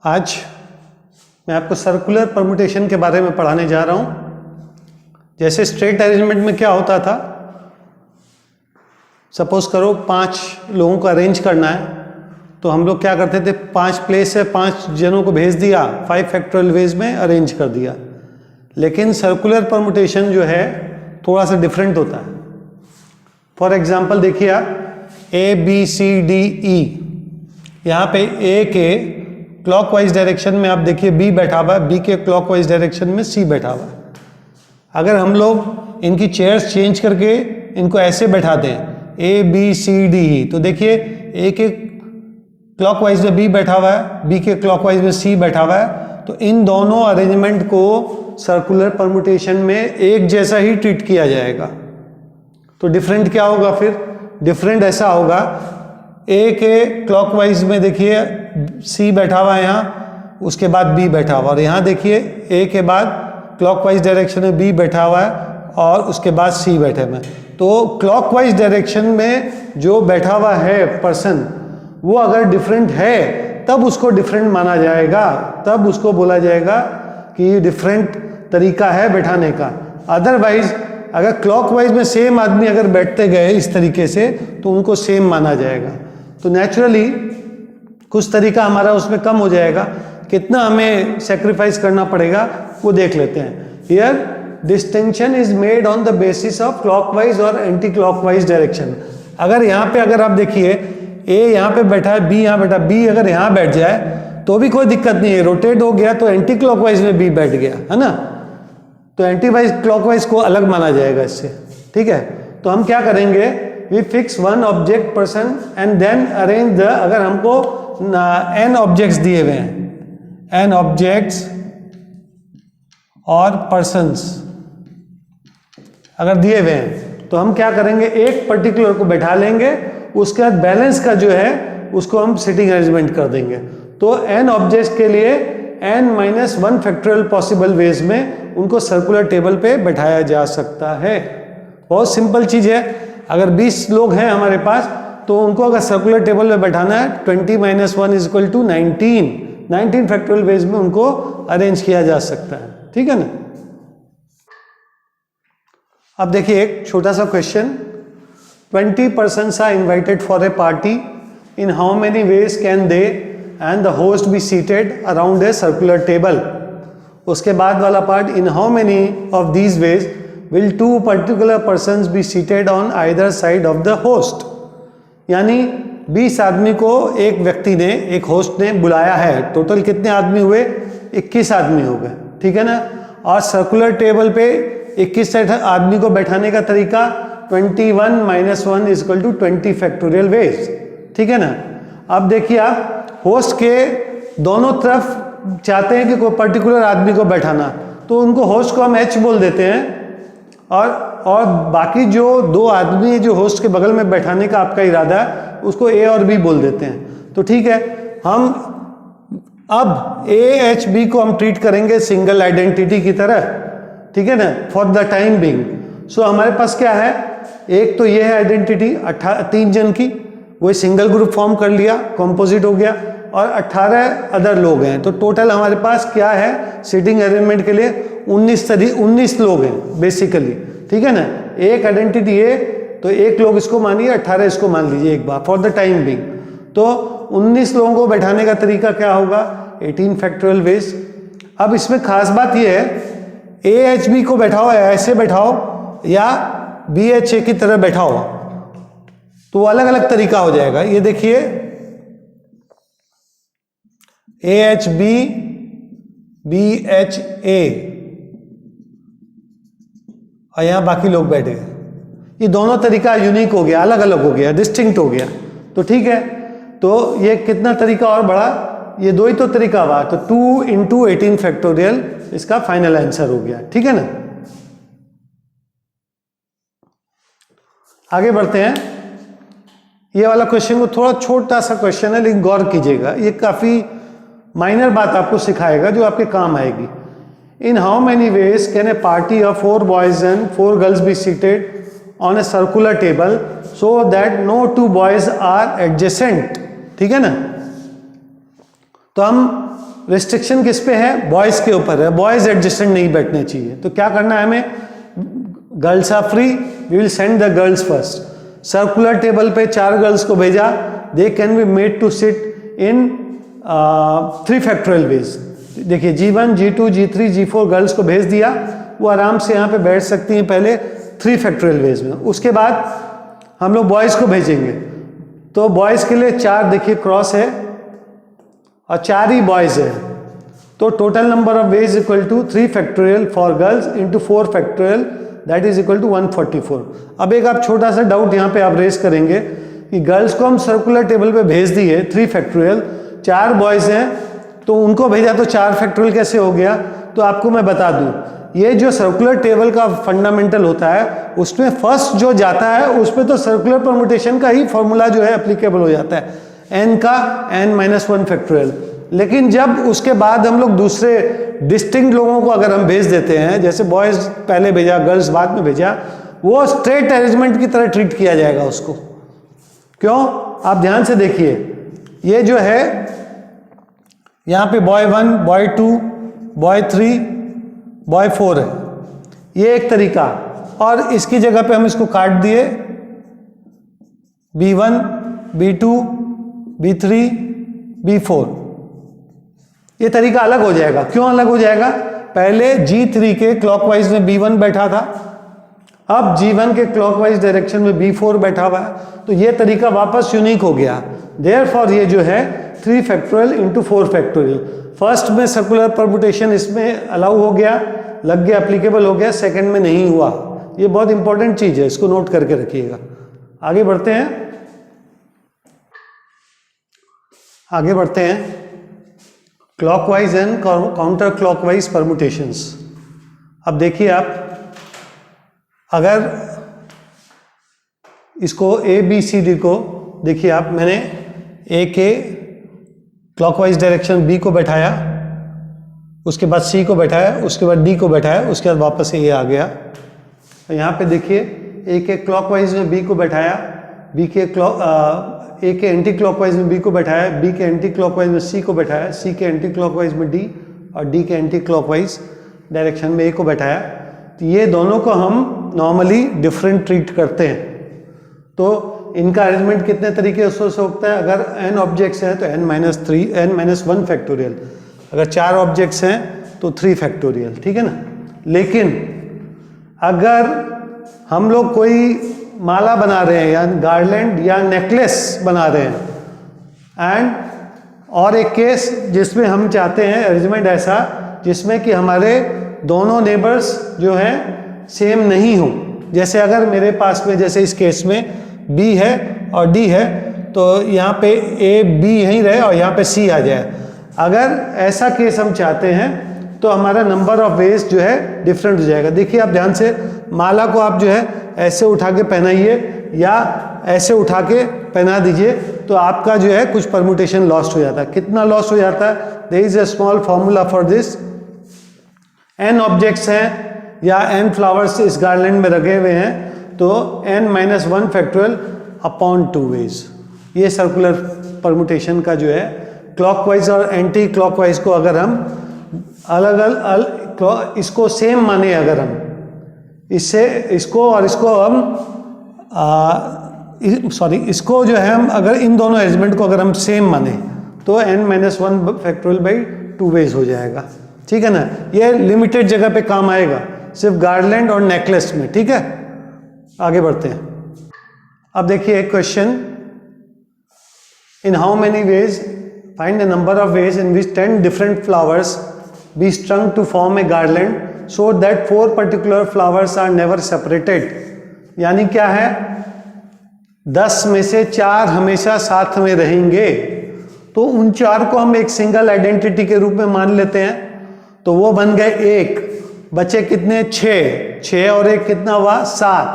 आज मैं आपको सर्कुलर परम्यूटेशन के बारे में पढ़ाने जा रहा हूँ। जैसे स्ट्रेट अरेंजमेंट में क्या होता था, सपोज करो 5 लोगों को अरेंज करना है, तो हम लोग क्या करते थे, 5 प्लेस से 5 जनों को भेज दिया, 5 फैक्टोरियल वेज में अरेंज कर दिया। लेकिन सर्कुलर परम्यूटेशन जो है थोड़ा सा डिफरेंट होता है। फॉर एग्जाम्पल देखिए आप, ABCDE, यहाँ पे A के क्लॉकवाइज डायरेक्शन में आप देखिए B बैठा हुआ है, B के क्लॉकवाइज डायरेक्शन में C बैठा हुआ है। अगर हम लोग इनकी चेयर्स चेंज करके इनको ऐसे बैठा दें ABCDE, तो देखिए A के क्लॉकवाइज में B बैठा हुआ है, B के क्लॉकवाइज में C बैठा हुआ है, तो इन दोनों अरेंजमेंट को सर्कुलर परम्यूटेशन में एक जैसा ही ट्रीट किया जाएगा। तो डिफरेंट क्या होगा फिर? डिफरेंट ऐसा होगा, A के क्लॉकवाइज में देखिए C बैठा हुआ है यहाँ, उसके बाद B बैठा हुआ, और यहाँ देखिए A के बाद क्लॉकवाइज डायरेक्शन में B बैठा हुआ है और उसके बाद C बैठे हुए हैं। तो क्लॉकवाइज डायरेक्शन में जो बैठा हुआ है पर्सन, वो अगर डिफरेंट है तब उसको डिफरेंट माना जाएगा, तब उसको बोला जाएगा कि डिफरेंट तरीका है बैठाने का। अदरवाइज अगर क्लॉकवाइज में सेम आदमी अगर बैठते गए इस तरीके से, तो उनको सेम माना जाएगा। तो नेचुरली कुछ तरीका हमारा उसमें कम हो जाएगा। कितना हमें सेक्रीफाइस करना पड़ेगा वो देख लेते हैं। Here distinction is made on the basis of clockwise और एंटी क्लॉकवाइज डायरेक्शन। अगर यहाँ पे अगर आप देखिए A यहाँ पे बैठा है, B यहाँ बैठा, B अगर यहाँ बैठ जाए तो भी कोई दिक्कत नहीं है, रोटेट हो गया तो एंटी क्लॉकवाइज में B बैठ गया, है ना। तो एंटी क्लॉकवाइज को अलग माना जाएगा इससे, ठीक है। तो हम क्या करेंगे, we fix one object person and then arrange the, अगर हमको n ऑब्जेक्ट्स दिए हुए हैं, n ऑब्जेक्ट्स और पर्सन्स अगर दिए हुए हैं, तो हम क्या करेंगे, एक पर्टिकुलर को बैठा लेंगे, उसके बाद बैलेंस का जो है उसको हम सिटिंग अरेंजमेंट कर देंगे। तो n ऑब्जेक्ट्स के लिए n-1 फैक्टोरियल पॉसिबल वेज में उनको सर्कुलर टेबल पे बैठाया जा सकता है। बहुत सिंपल चीज है। अगर 20 लोग हैं हमारे पास, तो उनको अगर सर्कुलर टेबल में बैठाना है, 20 - 1 = 19 फैक्टोरियल वेज में उनको अरेंज किया जा सकता है, ठीक है ना। अब देखिए एक छोटा सा question, 20 persons are invited for a party. In how many ways can they and the host be seated around a circular table? उसके बाद वाला part, in how many of these ways will 2 particular persons be seated on either side of the host? यानी 20 आदमी को एक व्यक्ति ने, एक होस्ट ने बुलाया है। टोटल कितने आदमी हुए? 21 आदमी हो गए, ठीक है ना। और सर्कुलर टेबल पे 21 आदमी को बैठाने का तरीका 21 - 1 = 20 फैक्टोरियल वेज, ठीक है ना। अब देखिए आप होस्ट के दोनों तरफ चाहते हैं कि कोई पर्टिकुलर आदमी को बैठाना, तो उनको होस्ट को हम H बोल देते हैं, और बाकी जो 2 आदमी जो होस्ट के बगल में बैठाने का आपका इरादा है उसको A और B बोल देते हैं। तो ठीक है, हम अब AHB को हम ट्रीट करेंगे सिंगल आइडेंटिटी की तरह, ठीक है ना, फॉर द टाइम बिंग। सो हमारे पास क्या है, एक तो ये है आइडेंटिटी 3 जन की, वो सिंगल ग्रुप फॉर्म कर लिया, कॉम्पोजिट हो गया, और 18 अदर लोग हैं। तो टोटल हमारे पास क्या है सिटिंग अरेंजमेंट के लिए 19 लोग हैं बेसिकली, ठीक है ना। एक आइडेंटिटी है तो एक लोग इसको मानिए, 18 इसको मान लीजिए एक बार, फॉर द टाइम बिंग। तो 19 लोगों को बैठाने का तरीका क्या होगा, 18 फैक्टोरियल वेज। अब इसमें खास बात यह है, AHB को बैठाओ, ऐसे बैठाओ या BHA की तरह बैठाओ, तो अलग अलग तरीका हो जाएगा। ये देखिए AHB BHA और यहां बाकी लोग बैठ गए। ये दोनों तरीका यूनिक हो गया, अलग अलग हो गया, डिस्टिंक्ट हो गया। तो ठीक है, तो ये कितना तरीका और बढ़ा, ये 2 ही तो तरीका हुआ, तो 2 × 18 फैक्टोरियल इसका फाइनल आंसर हो गया, ठीक है ना। आगे बढ़ते हैं। ये वाला क्वेश्चन को थोड़ा छोटा सा क्वेश्चन है, लेकिन गौर कीजिएगा, ये काफी माइनर बात आपको सिखाएगा जो आपके काम आएगी। In how many ways can a party of 4 boys and 4 girls be seated on a circular table so that no 2 boys are adjacent, ठीक है ना। तो हम रिस्ट्रिक्शन किस पे है? बॉयज़ के ऊपर है, बॉयज़ एडजस्टेंट नहीं बैठने चाहिए। तो क्या करना है हमें? Girls are free, we will send the girls first. Circular table पे 4 गर्ल्स को भेजा, they can be made to sit in 3 factorial ways. देखिए G1, G2, G3, G4 girls को भेज दिया, वो आराम से यहाँ पे बैठ सकती हैं पहले 3 फैक्टोरियल वेज में। उसके बाद हम लोग बॉयज़ को भेजेंगे, तो बॉयज़ के लिए 4 देखिए क्रॉस है और 4 ही बॉयज़ है, तो total number of ways equal to 3 factorial for girls into 4 factorial, that is equal to 144। अब एक आप छोटा सा डाउट यहाँ पे आप रेस करेंगे कि गर्ल्स को हम सर्कुलर टेबल पे भेज दिए 3 फैक्टोरियल, 4 बॉयज़ हैं, तो उनको भेजा तो 4 फैक्टोरियल कैसे हो गया? तो आपको मैं बता दूं, ये जो सर्कुलर टेबल का फंडामेंटल होता है उसमें फर्स्ट जो जाता है उस पर तो सर्कुलर परमुटेशन का ही फॉर्मूला जो है एप्लीकेबल हो जाता है, n का n-1 फैक्टोरियल। लेकिन जब उसके बाद हम लोग दूसरे डिस्टिंक्ट लोगों को अगर हम भेज देते हैं, जैसे बॉयज़ पहले भेजा गर्ल्स बाद में भेजा, वो स्ट्रेट अरेंजमेंट की तरह ट्रीट किया जाएगा उसको। क्यों? आप ध्यान से देखिए, ये जो है यहाँ पे बॉय 1, बॉय 2, बॉय 3, बॉय 4 है, ये एक तरीका। और इसकी जगह पे हम इसको काट दिए B1, B2, B3, B4, ये तरीका अलग हो जाएगा। क्यों अलग हो जाएगा? पहले G3 के क्लॉकवाइज में B1 बैठा था, अब G1 के क्लॉकवाइज डायरेक्शन में B4 बैठा हुआ है, तो ये तरीका वापस यूनिक हो गया। देयरफॉर ये जो है 3 फैक्टोरियल इंटू 4 फैक्टोरियल, फर्स्ट में सर्कुलर परमुटेशन इसमें अलाउ हो गया, लग गया, एप्लीकेबल हो गया, सेकंड में नहीं हुआ। ये बहुत इंपॉर्टेंट चीज़ है, इसको नोट करके रखिएगा। आगे बढ़ते हैं, आगे बढ़ते हैं। Clockwise and counter clockwise permutations. अब देखिए आप, अगर इसको ABCD को देखिए आप, मैंने A के क्लॉकवाइज डायरेक्शन B को बैठाया, उसके बाद C को बैठाया, उसके बाद D को बैठाया, उसके बाद वापस A आ गया। तो यहाँ पे देखिए A के क्लॉकवाइज में B को बैठाया, A के एंटी क्लॉकवाइज में B को बैठाया, B के एंटी क्लॉकवाइज में C को बैठाया, C के एंटी क्लॉकवाइज में D और D के एंटी क्लॉकवाइज डायरेक्शन में A को बैठाया। तो ये दोनों को हम नॉर्मली डिफरेंट ट्रीट करते हैं। तो इनका अरेंजमेंट कितने तरीके से हो सकता है? अगर n ऑब्जेक्ट्स हैं तो n-1 फैक्टोरियल, अगर 4 ऑब्जेक्ट्स हैं तो 3 फैक्टोरियल, ठीक है ना। लेकिन अगर हम लोग कोई माला बना रहे हैं या गार्लैंड या नेकलेस बना रहे हैं, एंड और एक केस जिसमें हम चाहते हैं अरेंजमेंट ऐसा जिसमें कि हमारे दोनों नेबर्स जो हैं सेम नहीं हो, जैसे अगर मेरे पास में जैसे इस केस में B है और D है, तो यहाँ पे A B यहीं रहे और यहाँ पे C आ जाए। अगर ऐसा केस हम चाहते हैं तो हमारा नंबर ऑफ वेज जो है डिफरेंट हो जाएगा। देखिए आप ध्यान से, माला को आप जो है ऐसे उठा के पहनाइए या ऐसे उठा के पहना दीजिए, तो आपका जो है कुछ परमुटेशन लॉस्ट हो जाता है। कितना लॉस्ट हो जाता है? There is a small formula for this. n objects हैं या n फ्लावर्स इस गार्लैंड में रखे हुए हैं, तो n-1 फैक्टोरियल अपॉन 2 वेज। ये सर्कुलर परमुटेशन का जो है क्लॉकवाइज और एंटी क्लॉकवाइज को अगर हम अलग अलग इसको सेम माने, अगर हम इससे इसको और इसको हम इसको जो है हम अगर इन दोनों अरेंजमेंट को अगर हम सेम माने तो n-1 फैक्टोरियल बाई 2 वेज हो जाएगा, ठीक है ना। ये लिमिटेड जगह पे काम आएगा, सिर्फ गार्लैंड और नेकलेस में, ठीक है। आगे बढ़ते हैं। अब देखिए एक question, in how many ways find the number of ways in which 10 different flowers be strung to form a garland so that 4 particular flowers are never separated. यानी क्या है, 10 में से 4 हमेशा साथ में रहेंगे, तो उन 4 को हम एक सिंगल आइडेंटिटी के रूप में मान लेते हैं, तो वो बन गए 1, बचे कितने? 6 और 1 कितना हुआ? 7।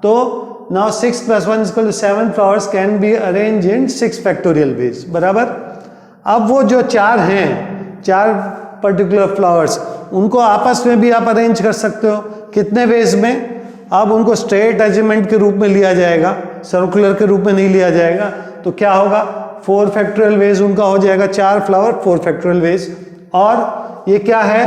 तो now 6 + 1 = 7 flowers can be arrange in 6 factorial veg, बराबर। अब वो जो 4 हैं, 4 पर्टिकुलर फ्लावर्स, उनको आपस में भी आप अरेंज कर सकते हो। कितने वेज में? अब उनको स्ट्रेट अरेंजमेंट के रूप में लिया जाएगा, सर्कुलर के रूप में नहीं लिया जाएगा। तो क्या होगा? 4 फैक्टोरियल वेज उनका हो जाएगा, 4 फ्लावर 4 फैक्टोरियल वेज। और ये क्या है,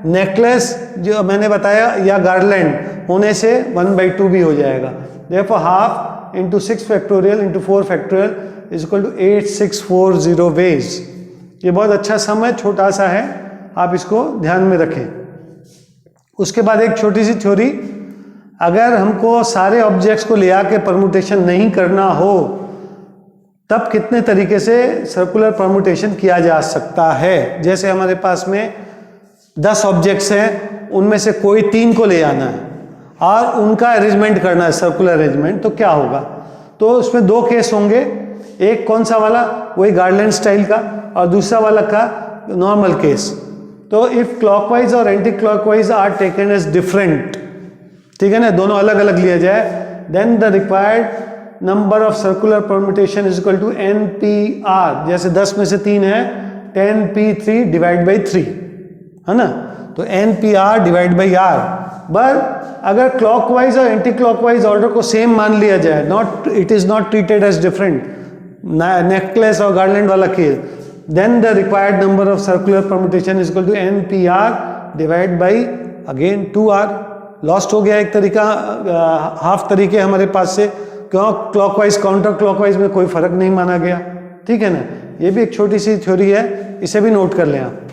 नेकलेस जो मैंने बताया या गार्लैंड होने से 1/2 भी हो जाएगा। therefore half into 6 factorial into 4 factorial is equal to 8640 ways. ये बहुत अच्छा सम है, छोटा सा है, आप इसको ध्यान में रखें। उसके बाद एक छोटी सी थ्योरी, अगर हमको सारे ऑब्जेक्ट्स को ले आके परमुटेशन नहीं करना हो तब कितने तरीके से सर्कुलर परमुटेशन किया जा सकता है। जैसे हमारे पास में 10 ऑब्जेक्ट्स हैं, उनमें से कोई 3 को ले आना है और उनका अरेंजमेंट करना है, सर्कुलर अरेंजमेंट, तो क्या होगा? तो उसमें 2 केस होंगे, एक कौन सा वाला, वही गार्लैंड स्टाइल का, और दूसरा वाला का नॉर्मल केस। तो इफ क्लॉकवाइज और anti clockwise are taken as different, ठीक है ना, दोनों अलग अलग लिया जाए, then the required number of circular permutation is equal to NPR। जैसे 10 में से 3 है, 10P3 डिवाइड बाई 3, है ना, तो NPR divide by R। But अगर क्लॉकवाइज और एंटी क्लॉकवाइज ऑर्डर को सेम मान लिया जाए, not, it is not treated as different, necklace और गार्लैंड वाला case, then the required number of circular permutation is equal to NPR divide by again 2R। Lost हो गया एक तरीका, हाफ तरीके हमारे पास से, क्यों? क्लॉकवाइज काउंटर क्लॉकवाइज में कोई फर्क नहीं माना गया, ठीक है ना। ये भी एक छोटी सी थ्योरी है, इसे भी नोट कर लें आप।